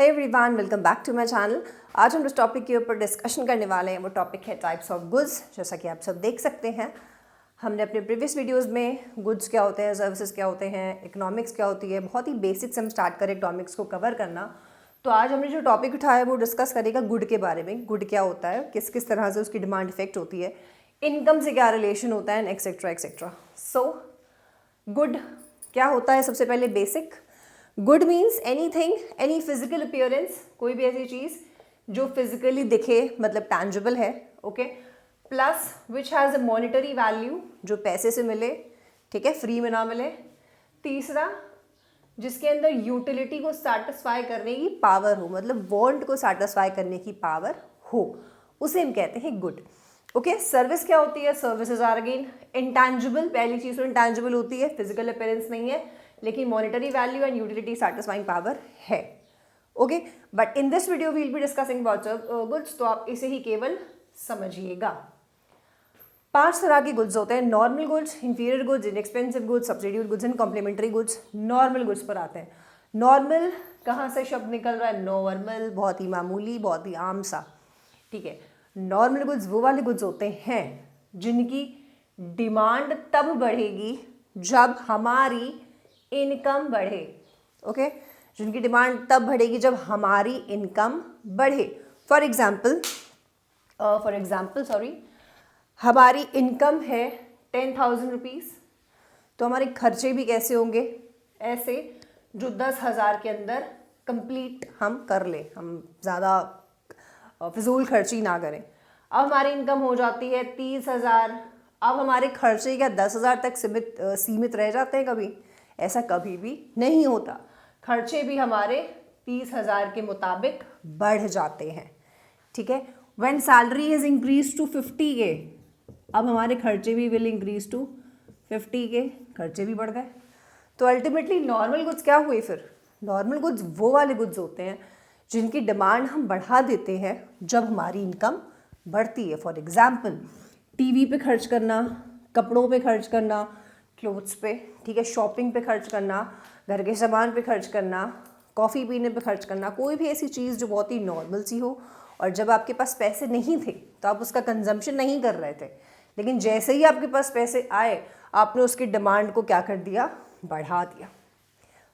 Hey everyone, welcome back to my channel. आज हम जिस टॉपिक के ऊपर डिस्कशन करने वाले हैं वो टॉपिक है टाइप्स ऑफ गुड्स। जैसा कि आप सब देख सकते हैं, हमने अपने प्रीवियस वीडियोस में गुड्स क्या होते हैं, सर्विसेज क्या होते हैं, इकोनॉमिक्स क्या होती है, बहुत ही बेसिक से हम स्टार्ट करें इकोनॉमिक्स को कवर करना। तो आज हमने जो टॉपिक उठाया है वो डिस्कस करेगा गुड के बारे में। गुड क्या होता है, किस किस तरह से उसकी डिमांड इफेक्ट होती है, इनकम से क्या रिलेशन होता है, एक्सेट्रा एक्सेट्रा। सो गुड क्या होता है, सबसे पहले basic. Good means anything, any physical appearance, कोई भी ऐसी चीज़ जो फिजिकली दिखे, मतलब टैंजिबल है, okay. Plus which has a monetary value, जो पैसे से मिले, ठीक है, फ्री में ना मिले। तीसरा, जिसके अंदर यूटिलिटी को सेटिस्फाई करने की पावर हो, मतलब वांट को सेटिस्फाई करने की पावर हो, उसे हम कहते हैं गुड, ओके। सर्विस क्या होती है, सर्विसेज आर अगेन इंटैंजिबल। पहली चीज़ तो इंटैंजिबल होती है, फिजिकल अपीयरेंस नहीं है, लेकिन monetary value and utility satisfying power है, okay. But in this video we will be discussing about goods, तो आप इसे ही केवल समझिएगा। 5 तरह के गुड्स होते हैं: normal goods, inferior goods, inexpensive goods, substitute goods and complementary goods. Normal goods पर आते हैं। नॉर्मल कहाँ से शब्द निकल रहा है? नॉर्मल, बहुत ही मामूली, बहुत ही आम सा, ठीक है। नॉर्मल गुड्स वो वाले गुड्स होते हैं जिनकी डिमांड तब बढ़ेगी जब हमारी इनकम बढ़े, ओके। जिनकी डिमांड तब बढ़ेगी जब हमारी इनकम बढ़े। फॉर एग्जाम्पल सॉरी, हमारी इनकम है 10,000 रुपीज़, तो हमारे खर्चे भी कैसे होंगे? ऐसे जो 10,000 के अंदर कंप्लीट हम कर लें, हम ज़्यादा फिजूल खर्ची ना करें। अब हमारी इनकम हो जाती है 30,000। अब हमारे खर्चे क्या 10,000 तक सीमित रह जाते हैं? कभी ऐसा कभी भी नहीं होता। खर्चे भी हमारे 30,000 के मुताबिक बढ़ जाते हैं, ठीक है। When salary is increase to 50K, अब हमारे खर्चे भी विल इंक्रीज टू 50K, खर्चे भी बढ़ गए। तो अल्टीमेटली नॉर्मल गुड्स क्या हुए फिर? नॉर्मल गुड्स वो वाले गुड्स होते हैं जिनकी डिमांड हम बढ़ा देते हैं जब हमारी इनकम बढ़ती है। फॉर एग्जाम्पल, टीवी पे खर्च करना, कपड़ों पे खर्च करना, क्लोथ्स पे, ठीक है, शॉपिंग पे खर्च करना, घर के सामान पे खर्च करना, कॉफ़ी पीने पे खर्च करना, कोई भी ऐसी चीज़ जो बहुत ही नॉर्मल सी हो। और जब आपके पास पैसे नहीं थे तो आप उसका कंजम्पशन नहीं कर रहे थे, लेकिन जैसे ही आपके पास पैसे आए आपने उसकी डिमांड को क्या कर दिया? बढ़ा दिया।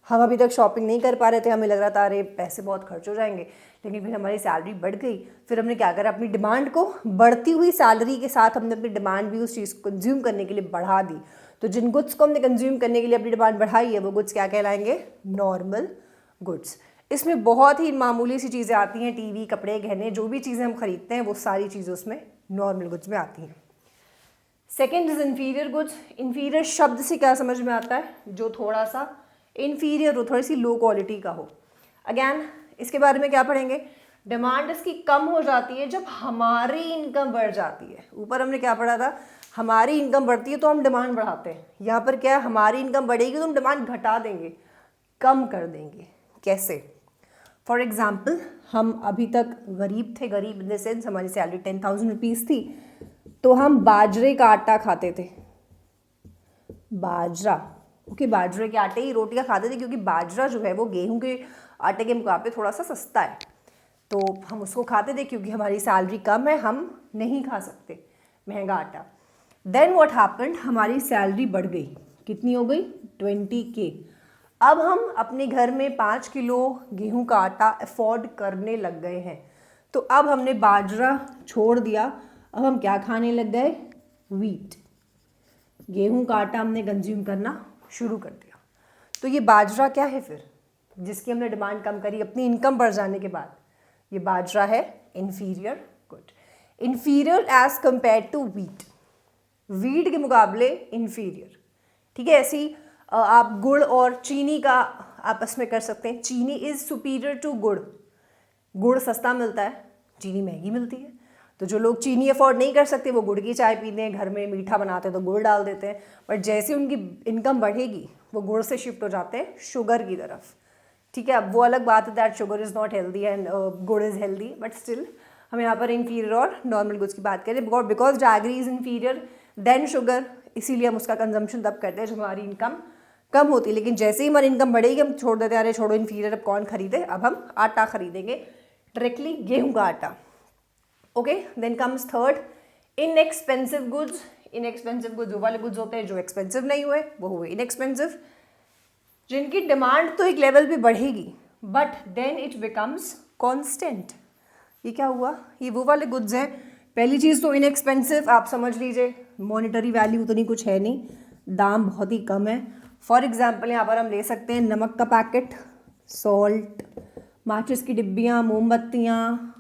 हम अभी तक शॉपिंग नहीं कर पा रहे थे, हमें लग रहा था अरे पैसे बहुत खर्च हो जाएंगे, लेकिन फिर हमारी सैलरी बढ़ गई। फिर हमने क्या करा? अपनी डिमांड को बढ़ती हुई सैलरी के साथ हमने अपनी डिमांड भी उस चीज़ को कंज्यूम करने के लिए बढ़ा दी। तो जिन गुड्स को हमने कंज्यूम करने के लिए अपनी डिमांड बढ़ाई है वो गुड्स क्या कहलाएंगे? Normal goods. इसमें बहुत ही मामूली सी चीज़ें आती हैं, टीवी, कपड़े, गहने, जो भी चीज़ें हम खरीदते हैं वो सारी चीज़ें उसमें नॉर्मल गुड्स में आती हैं। Second is inferior goods. Inferior शब्द से क्या समझ में आता है? जो थोड़ा सा इंफीरियर हो, थोड़ी सी लो क्वालिटी का हो। अगैन इसके बारे में क्या पढ़ेंगे? डिमांड इसकी कम हो जाती है जब हमारी इनकम बढ़ जाती है। ऊपर हमने क्या पढ़ा था? हमारी इनकम बढ़ती है तो हम डिमांड बढ़ाते हैं। यहाँ पर क्या है? हमारी इनकम बढ़ेगी तो हम डिमांड घटा देंगे, कम कर देंगे। कैसे? फॉर एग्जाम्पल, हम अभी तक गरीब थे, गरीब इन द सेंस हमारी सैलरी 10,000 रुपीज़ थी, तो हम बाजरे का आटा खाते थे, बाजरा, ओके। बाजरे के आटे की रोटियां खाते थे क्योंकि बाजरा जो है वो गेहूं के आटे के मुकाबले थोड़ा सा सस्ता है, तो हम उसको खाते थे क्योंकि हमारी सैलरी कम है, हम नहीं खा सकते महंगा आटा। Then what happened? हमारी सैलरी बढ़ गई, कितनी हो गई? 20K। अब हम अपने घर में 5 किलो गेहूं का आटा अफोर्ड करने लग गए हैं, तो अब हमने बाजरा छोड़ दिया, अब हम क्या खाने लग गए? व्हीट, गेहूं का आटा हमने कंज्यूम करना शुरू कर दिया। तो ये बाजरा क्या है फिर, जिसकी हमने डिमांड कम करी अपनी इनकम बढ़ जाने के बाद? ये बाजरा है inferior good. Inferior as compare to wheat, wheat के मुकाबले इंफीरियर, ठीक है। ऐसी आप गुड़ और चीनी का आपस में कर सकते हैं। चीनी इज सुपीरियर टू गुड़, गुड़ सस्ता मिलता है, चीनी महंगी मिलती है। तो जो लोग चीनी अफोर्ड नहीं कर सकते वो गुड़ की चाय पीते हैं, घर में मीठा बनाते हैं तो गुड़ डाल देते हैं। बट जैसे उनकी इनकम बढ़ेगी वो गुड़ से शिफ्ट हो जाते हैं शुगर की तरफ, ठीक है। अब वो अलग बात है that sugar is not healthy and गुड़ इज़ हेल्दी, बट स्टिल हम यहाँ पर इंफीरियर और नॉर्मल गुड्स की बात करें। Because jaggery is inferior than sugar, इसीलिए हम उसका कंजम्पशन तब करते हैं जब हमारी इनकम कम होती है, लेकिन जैसे ही हमारी इनकम बढ़ेगी हम छोड़ देते हैं, अरे छोड़ो इन्फीरियर अब कौन खरीदे, अब हम आटा खरीदेंगे डायरेक्टली, गेहूं का आटा। Okay, then comes third inexpensive goods. Inexpensive goods वो वाले गुड्स होते हैं जो एक्सपेंसिव नहीं हुए, वो हुए इनएक्सपेंसिव, जिनकी डिमांड तो एक लेवल पे बढ़ेगी but then it becomes constant. ये क्या हुआ, ये वो वाले गुड्स हैं। पहली चीज़ तो इनएक्सपेंसिव, आप समझ लीजिए मॉनेटरी वैल्यू उतनी कुछ है नहीं, दाम बहुत ही कम है। फॉर एग्जाम्पल यहाँ पर हम ले सकते हैं नमक का पैकेट, सॉल्ट, माचिस की डिब्बियाँ, मोमबत्तियाँ,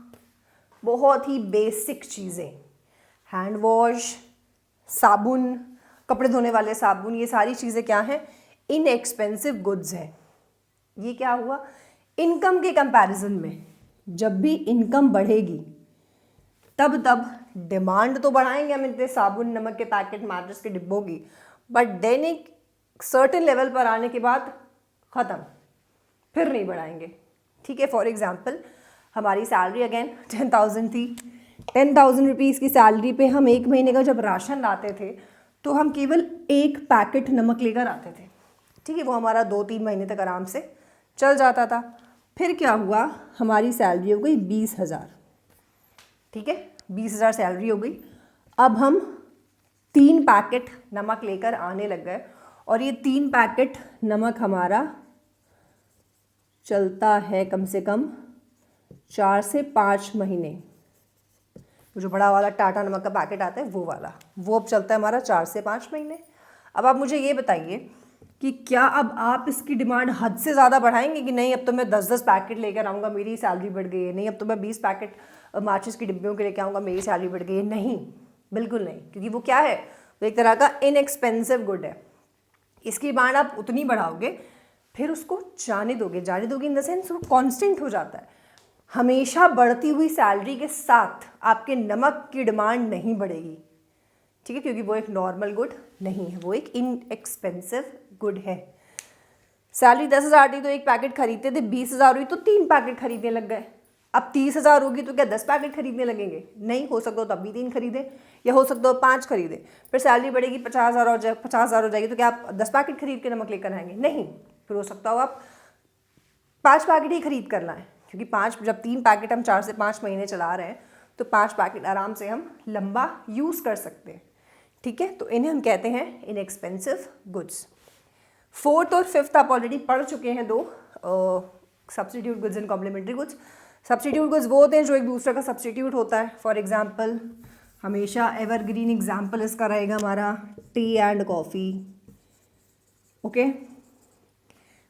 बहुत ही बेसिक चीज़ें, हैंड वॉश, साबुन, कपड़े धोने वाले साबुन, ये सारी चीज़ें क्या हैं, इनएक्सपेंसिव गुड्स हैं। ये क्या हुआ, इनकम के कंपैरिजन में जब भी इनकम बढ़ेगी तब डिमांड तो बढ़ाएंगे हम इतने साबुन, नमक के पैकेट, माचिस के डिब्बों की, बट देन एक सर्टेन लेवल पर आने के बाद ख़त्म, फिर नहीं बढ़ाएंगे। ठीक है, फॉर एग्जांपल हमारी सैलरी अगेन 10,000 थी, 10,000 रुपीज़ की सैलरी पे हम एक महीने का जब राशन लाते थे तो हम केवल एक पैकेट नमक लेकर आते थे। ठीक है, वो हमारा 2-3 महीने तक आराम से चल जाता था। फिर क्या हुआ, हमारी सैलरी हो गई 20,000। ठीक है, 20,000 सैलरी हो गई, अब हम 3 पैकेट नमक लेकर आने लग गए और ये 3 पैकेट नमक हमारा चलता है कम से कम 4 से 5 महीने। जो बड़ा वाला टाटा नमक का पैकेट आता है वो वाला, वो अब चलता है हमारा 4 से 5 महीने। अब आप मुझे ये बताइए कि क्या अब आप इसकी डिमांड हद से ज़्यादा बढ़ाएंगे कि नहीं अब तो मैं 10-10 पैकेट लेकर आऊँगा, मेरी सैलरी बढ़ गई है, नहीं अब तो मैं 20 पैकेट माचिस की डिब्बियों के लेकर आऊँगा, मेरी सैलरी बढ़ गई है। नहीं, बिल्कुल नहीं, क्योंकि वो क्या है, वो एक तरह का इनएक्सपेंसिव गुड है। इसकी डिमांड आप उतनी बढ़ाओगे फिर उसको जाने दोगे इन द सेंस वो कांस्टेंट हो जाता है। हमेशा बढ़ती हुई सैलरी के साथ आपके नमक की डिमांड नहीं बढ़ेगी। ठीक है, क्योंकि वो एक नॉर्मल गुड नहीं है, वो एक इनएक्सपेंसिव गुड है। सैलरी 10,000 थी तो एक पैकेट खरीदते थे, 20,000 हुई तो 3 पैकेट खरीदने लग गए। अब 30,000 होगी तो क्या 10 पैकेट खरीदने लगेंगे? नहीं, हो सकता हो तब भी 3 खरीदे या हो सकता हो 5 खरीदे। फिर सैलरी बढ़ेगी 50,000 हो जाएगी तो क्या आप 10 पैकेट खरीद के नमक लेकर आएंगे? नहीं, फिर हो सकता हो आप 5 पैकेट ही खरीद कर लाएं, क्योंकि 5 जब 3 पैकेट हम 4 से 5 महीने चला रहे हैं तो 5 पैकेट आराम से हम लंबा यूज़ कर सकते हैं। ठीक है, तो इन्हें हम कहते हैं इनएक्सपेंसिव गुड्स। 4th और 5th आप ऑलरेडी पढ़ चुके हैं, 2 substitute goods and complementary goods. Substitute goods वो होते हैं जो एक दूसरे का सब्स्टिट्यूट होता है। फॉर एग्जांपल हमेशा एवरग्रीन एग्जांपल इसका रहेगा हमारा tea and coffee. Okay,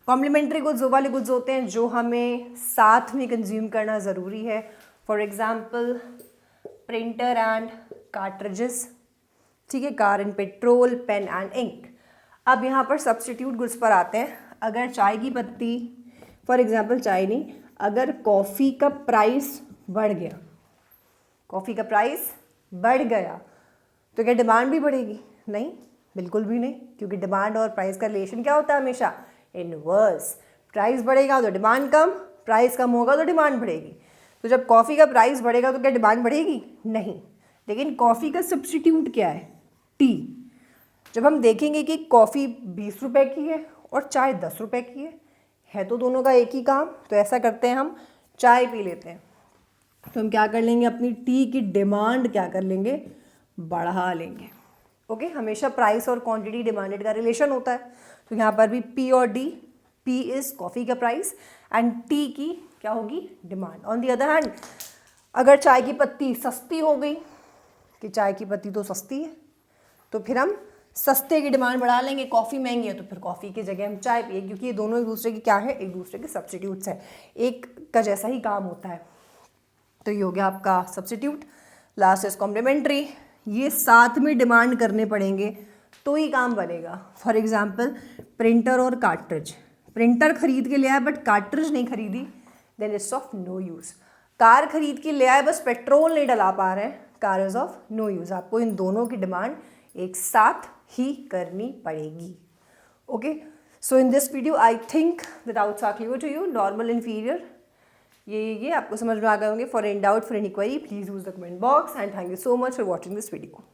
complementary goods वो वाले गुड्स होते हैं जो हमें साथ में कंज्यूम करना ज़रूरी है। For example printer and cartridges. ठीक है, car and petrol, pen and ink. अब यहाँ पर सब्स्टिट्यूट गुड्स पर आते हैं। अगर चाय की पत्ती, फॉर एग्जांपल चाय नहीं, अगर कॉफ़ी का प्राइस बढ़ गया, कॉफ़ी का प्राइस बढ़ गया तो क्या डिमांड भी बढ़ेगी? नहीं, बिल्कुल भी नहीं, क्योंकि डिमांड और प्राइस का रिलेशन क्या होता है? हमेशा इनवर्स। प्राइस बढ़ेगा तो डिमांड कम, प्राइस कम होगा तो डिमांड बढ़ेगी। तो जब कॉफ़ी का प्राइस बढ़ेगा तो क्या डिमांड बढ़ेगी? नहीं। लेकिन कॉफ़ी का सब्स्टिट्यूट क्या है? टी। जब हम देखेंगे कि कॉफ़ी 20 रुपए की है और चाय 10 रुपए की है तो दोनों का एक ही काम, तो ऐसा करते हैं हम चाय पी लेते हैं, तो हम क्या कर लेंगे, अपनी टी की डिमांड क्या कर लेंगे, बढ़ा लेंगे। ओके, हमेशा प्राइस और क्वांटिटी डिमांडेड का रिलेशन होता है। तो यहाँ पर भी पी और डी, पी इज़ कॉफ़ी का प्राइस एंड टी की क्या होगी, demand. On the other hand अगर चाय की पत्ती सस्ती हो गई कि चाय की पत्ती तो सस्ती है, तो फिर हम सस्ते की डिमांड बढ़ा लेंगे। कॉफ़ी महंगी है तो फिर कॉफ़ी की जगह हम चाय पिए, क्योंकि ये दोनों एक दूसरे की क्या है, एक दूसरे के सब्स्टिट्यूट्स हैं, एक का जैसा ही काम होता है। तो ये हो गया आपका सब्स्टिट्यूट। Last is complementary. ये साथ में डिमांड करने पड़ेंगे तो ही काम बनेगा। फॉर एग्जाम्पल प्रिंटर और कार्ट्रिज। प्रिंटर खरीद के ले आए बट कार्ट्रिज नहीं खरीदी, then it's of no use. Car खरीद के ले आए बस पेट्रोल नहीं डला पा रहे हैं, car is of no use. आपको इन दोनों की डिमांड एक साथ ही करनी पड़ेगी। Okay, so in this video I think the doubts are clear to you. Normal, inferior, ये आपको समझ में आ गए होंगे। For any doubt, for any query, please use the comment box and thank you so much for watching this video.